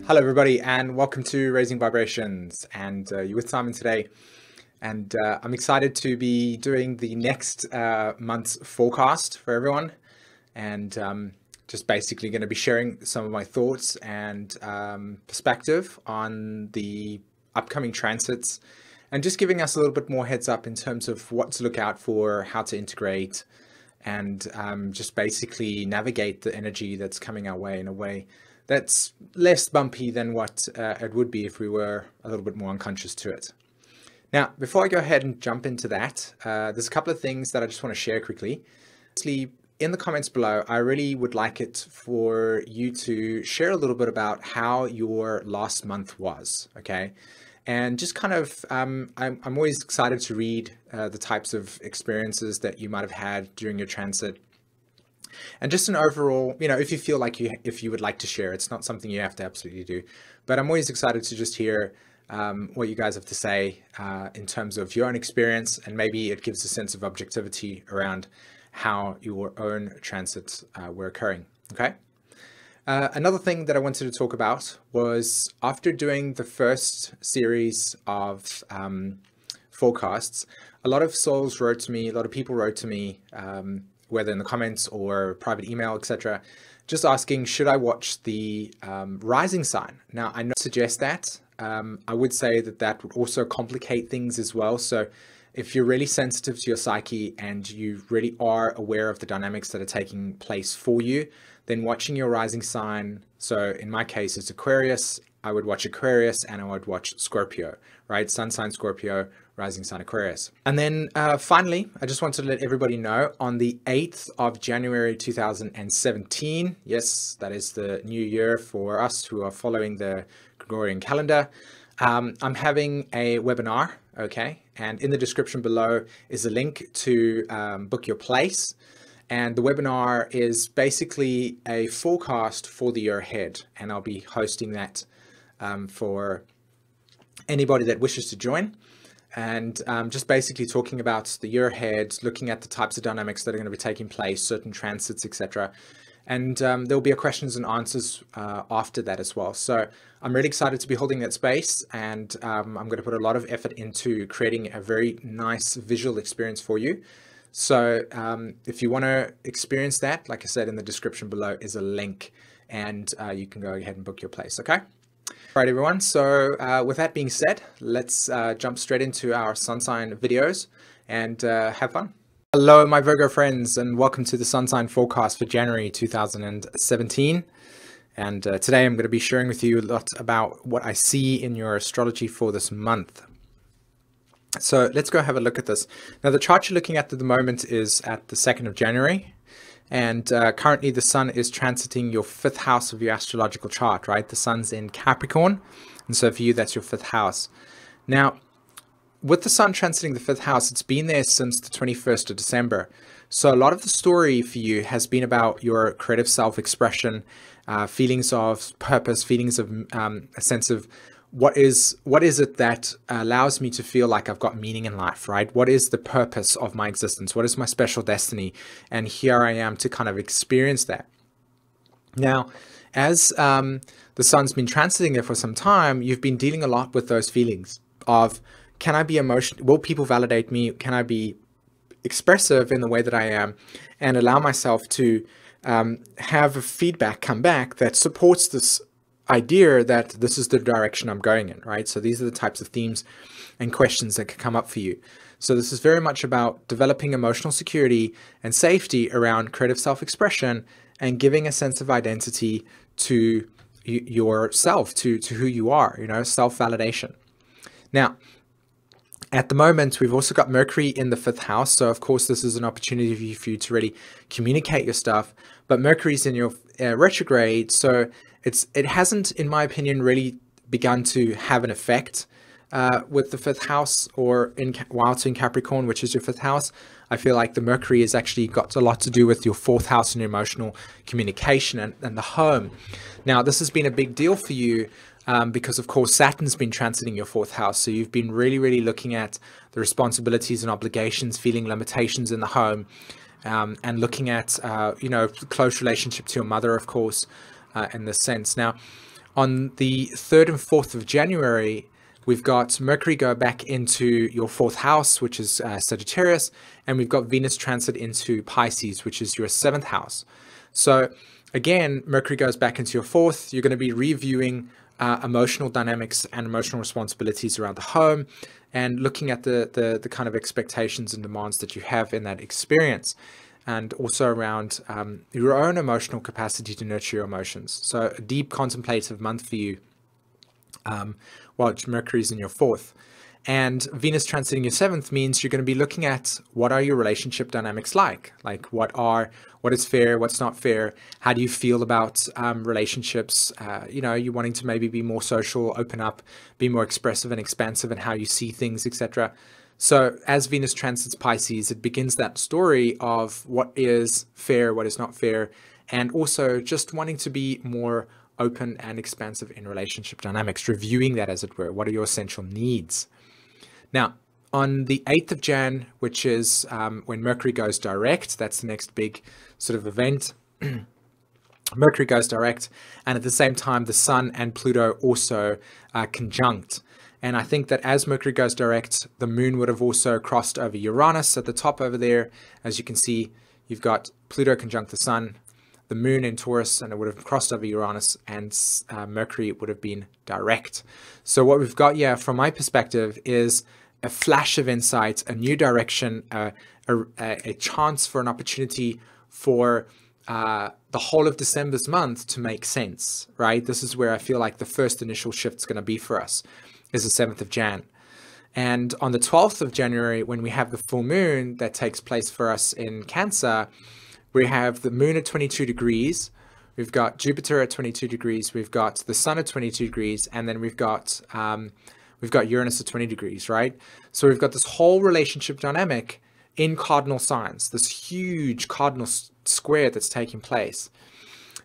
Hello everybody and welcome to Raising Vibrations, and you're with Simon today, and I'm excited to be doing the next month's forecast for everyone, and just basically going to be sharing some of my thoughts and perspective on the upcoming transits, and just giving us a little bit more heads up in terms of what to look out for, how to integrate, and just basically navigate the energy that's coming our way in a way that's less bumpy than what it would be if we were a little bit more unconscious to it. Now, before I go ahead and jump into that, there's a couple of things that I just want to share quickly. Firstly, in the comments below, I really would like it for you to share a little bit about how your last month was, okay? And just kind of, I'm always excited to read the types of experiences that you might have had during your transit. And just an overall, if you feel like if you would like to share, it's not something you have to absolutely do, but I'm always excited to just hear what you guys have to say in terms of your own experience, and maybe it gives a sense of objectivity around how your own transits were occurring. Okay. Another thing that I wanted to talk about was, after doing the first series of forecasts, a lot of souls wrote to me, a lot of people wrote to me, whether in the comments or private email, etc., just asking, should I watch the rising sign? Now, I don't suggest that. I would say that that would also complicate things as well. So if you're really sensitive to your psyche and you really are aware of the dynamics that are taking place for you, then watching your rising sign, so in my case it's Aquarius, I would watch Aquarius and I would watch Scorpio, right? Sun sign Scorpio, rising sign Aquarius. And then finally, I just wanted to let everybody know, on the 8th of January 2017, yes, that is the new year for us who are following the Gregorian calendar, I'm having a webinar, okay? And in the description below is a link to book your place. And the webinar is basically a forecast for the year ahead, and I'll be hosting that for anybody that wishes to join, and just basically talking about the year ahead, looking at the types of dynamics that are going to be taking place, certain transits, etc. And there'll be a questions and answers after that as well. So I'm really excited to be holding that space, and I'm going to put a lot of effort into creating a very nice visual experience for you. So if you want to experience that, like I said, in the description below is a link, and you can go ahead and book your place, okay? All right, everyone. So with that being said, let's jump straight into our sun sign videos and have fun. Hello, my Virgo friends, and welcome to the sun sign forecast for January 2017. And today I'm going to be sharing with you a lot about what I see in your astrology for this month. So let's go have a look at this. Now, the chart you're looking at the moment is at the 2nd of January. And currently the sun is transiting your 5th house of your astrological chart, right? The sun's in Capricorn. And so for you, that's your 5th house. Now, with the sun transiting the 5th house, it's been there since the 21st of December. So a lot of the story for you has been about your creative self-expression, feelings of purpose, feelings of a sense of what is it that allows me to feel like I've got meaning in life, right? What is the purpose of my existence? What is my special destiny? And here I am to kind of experience that. Now, as the sun's been transiting there for some time, you've been dealing a lot with those feelings of, can I be emotional? Will people validate me? Can I be expressive in the way that I am, and allow myself to have a feedback come back that supports this idea that this is the direction I'm going in, right? So these are the types of themes and questions that can come up for you. So this is very much about developing emotional security and safety around creative self-expression and giving a sense of identity to yourself, to who you are, self-validation. Now, at the moment, we've also got Mercury in the 5th house. So of course, this is an opportunity for you to really communicate your stuff, but Mercury's in your retrograde. So it hasn't, in my opinion, really begun to have an effect with the 5th house, or while it's in Capricorn, which is your 5th house. I feel like the Mercury has actually got a lot to do with your 4th house and your emotional communication and the home. Now, this has been a big deal for you because, of course, Saturn's been transiting your 4th house. So you've been really, really looking at the responsibilities and obligations, feeling limitations in the home, and looking at, close relationship to your mother, of course, in this sense. Now, On the 3rd and 4th of January, we've got Mercury go back into your 4th house, which is Sagittarius, and we've got Venus transit into Pisces, which is your 7th house. So again, Mercury goes back into your 4th. You're going to be reviewing emotional dynamics and emotional responsibilities around the home, and looking at the kind of expectations and demands that you have in that experience, and also around your own emotional capacity to nurture your emotions. So a deep contemplative month for you while Mercury's in your 4th. And Venus transiting your 7th means you're going to be looking at what are your relationship dynamics like what is fair, what's not fair, how do you feel about relationships, you're wanting to maybe be more social, open up, be more expressive and expansive in how you see things, etc. So as Venus transits Pisces, it begins that story of what is fair, what is not fair, and also just wanting to be more open and expansive in relationship dynamics, reviewing that, as it were. What are your essential needs? Now, on the 8th of Jan, which is when Mercury goes direct, that's the next big sort of event. Mercury goes direct, and at the same time, the Sun and Pluto also conjunct. And I think that as Mercury goes direct, the Moon would have also crossed over Uranus at the top over there. As you can see, you've got Pluto conjunct the Sun, the Moon in Taurus, and it would have crossed over Uranus, and Mercury would have been direct. So what we've got here, from my perspective, is a flash of insight, a new direction, a chance for an opportunity for the whole of December's month to make sense, right? This is where I feel like the first initial shift is going to be for us, is the 7th of Jan. And on the 12th of January, when we have the full moon that takes place for us in Cancer, we have the moon at 22 degrees, we've got Jupiter at 22 degrees, we've got the Sun at 22 degrees, and then we've got Uranus at 20 degrees, right? So we've got this whole relationship dynamic in cardinal signs, this huge cardinal square that's taking place.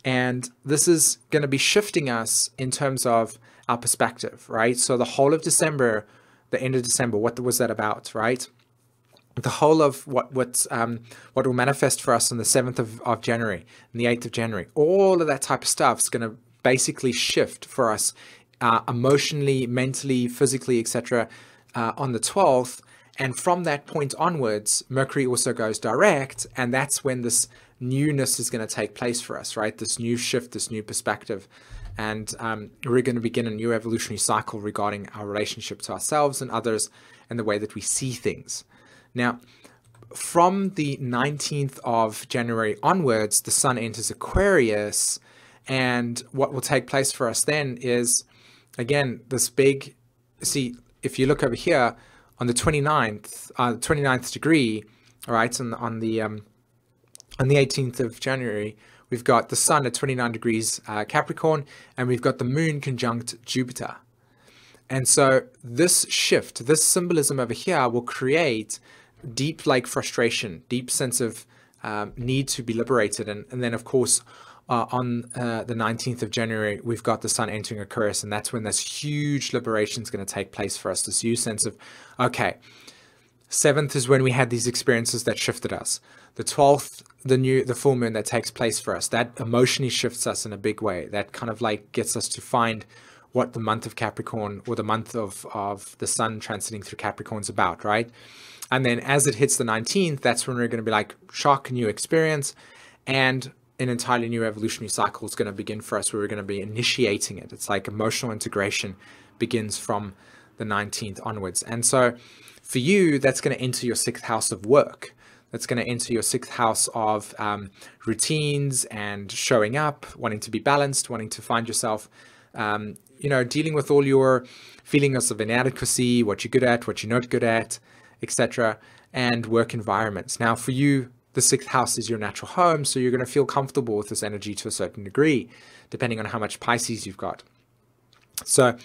And this is going to be shifting us in terms of our perspective, right? So the whole of December, the end of December, what was that about, right? The whole of what will manifest for us on the 7th of January and the 8th of January, all of that type of stuff is going to basically shift for us emotionally, mentally, physically, etc. On the 12th. And from that point onwards, Mercury also goes direct, and that's when this newness is going to take place for us, right? This new shift, this new perspective. And we're going to begin a new evolutionary cycle regarding our relationship to ourselves and others and the way that we see things. Now, from the 19th of January onwards, the Sun enters Aquarius, and what will take place for us then is, again, this big, see, if you look over here on the 29th degree, all right, on the 18th of January, we've got the Sun at 29 degrees Capricorn, and we've got the Moon conjunct Jupiter. And so this shift, this symbolism over here will create deep frustration, deep sense of need to be liberated. And then, of course, on the 19th of January, we've got the Sun entering Aquarius, and that's when this huge liberation is going to take place for us. This huge sense of, okay, 7th is when we had these experiences that shifted us. The 12th, the full moon that takes place for us, that emotionally shifts us in a big way. That kind of gets us to find what the month of Capricorn, or the month of the Sun transiting through Capricorn, is about, right? And then as it hits the 19th, that's when we're going to be shock, new experience, and an entirely new evolutionary cycle is going to begin for us, where we're going to be initiating it. It's like emotional integration begins from the 19th onwards. And so for you, that's going to enter your 6th house of work. That's going to enter your 6th house of routines and showing up, wanting to be balanced, wanting to find yourself, dealing with all your feelings of inadequacy, what you're good at, what you're not good at, etc., and work environments. Now, for you, the 6th house is your natural home, so you're going to feel comfortable with this energy to a certain degree, depending on how much Pisces you've got. So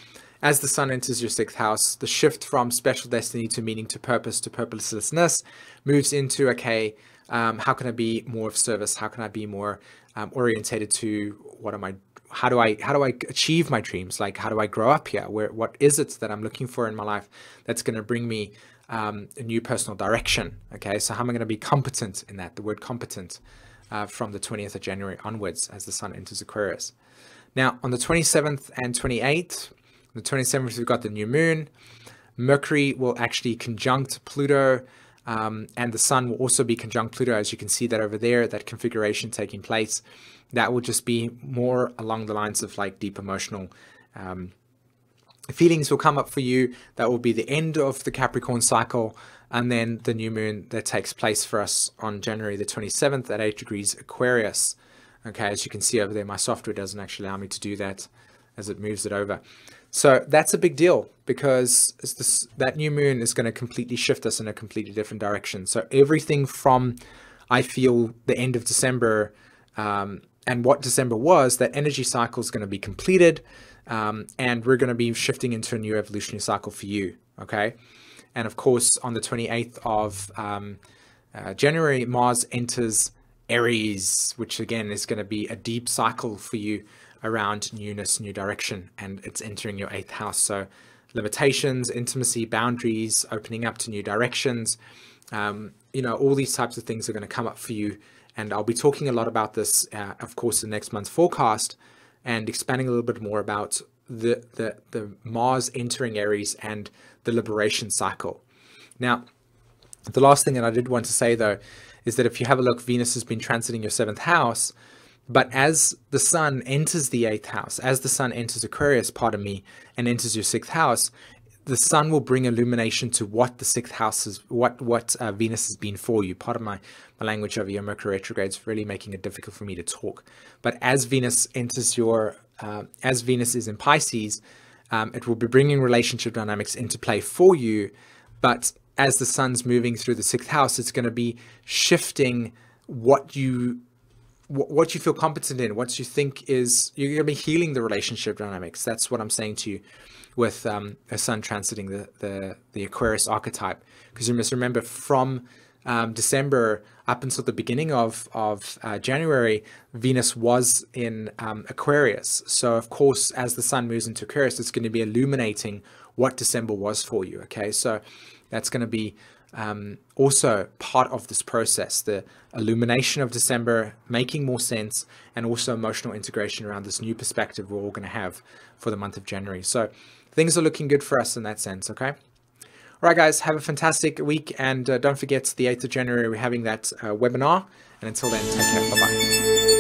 as the Sun enters your 6th house, the shift from special destiny to meaning to purpose to purposelessness moves into, okay, how can I be more of service? How can I be more orientated to how do I achieve my dreams? How do I grow up here? What is it that I'm looking for in my life that's going to bring me a new personal direction? Okay, so how am I going to be competent in that? The word competent from the 20th of January onwards as the Sun enters Aquarius. Now, on the 27th and 28th, the 27th, we've got the new moon. Mercury will actually conjunct Pluto, and the sun will also be conjunct Pluto, as you can see that over there, that configuration taking place. That will just be more along the lines of like deep emotional feelings will come up for you. That will be the end of the Capricorn cycle, and then the new moon that takes place for us on January the 27th at 8 degrees Aquarius. Okay, as you can see over there, my software doesn't actually allow me to do that as it moves it over. So that's a big deal, because that new moon is going to completely shift us in a completely different direction. So everything from, I feel, the end of December and what December was, that energy cycle is going to be completed, and we're going to be shifting into a new evolutionary cycle for you. Okay, and of course on the 28th of January, Mars enters Aries, which again is going to be a deep cycle for you around newness, new direction, and it's entering your 8th house. So limitations, intimacy, boundaries, opening up to new directions, all these types of things are going to come up for you. And I'll be talking a lot about this, of course, in next month's forecast, and expanding a little bit more about the Mars entering Aries and the liberation cycle. Now, the last thing that I did want to say, though, is that if you have a look, Venus has been transiting your 7th house, but as the sun enters the 8th house, as the sun enters Aquarius, and enters your 6th house, the sun will bring illumination to what the 6th house is, what Venus has been for you. Part of my language over here, Mercury retrograde, is really making it difficult for me to talk. But as Venus enters as Venus is in Pisces, it will be bringing relationship dynamics into play for you. But as the sun's moving through the 6th house, it's going to be shifting what you feel competent in, what you think is, you're going to be healing the relationship dynamics. That's what I'm saying to you with a sun transiting the Aquarius archetype. Because you must remember, from December up until the beginning of January, Venus was in Aquarius. So of course, as the sun moves into Aquarius, it's going to be illuminating what December was for you. Okay, so that's going to be also part of this process, the illumination of December, making more sense, and also emotional integration around this new perspective we're all going to have for the month of January. So things are looking good for us in that sense. Okay. All right, guys, have a fantastic week. And don't forget, the 8th of January, we're having that webinar. And until then, take care. Bye-bye.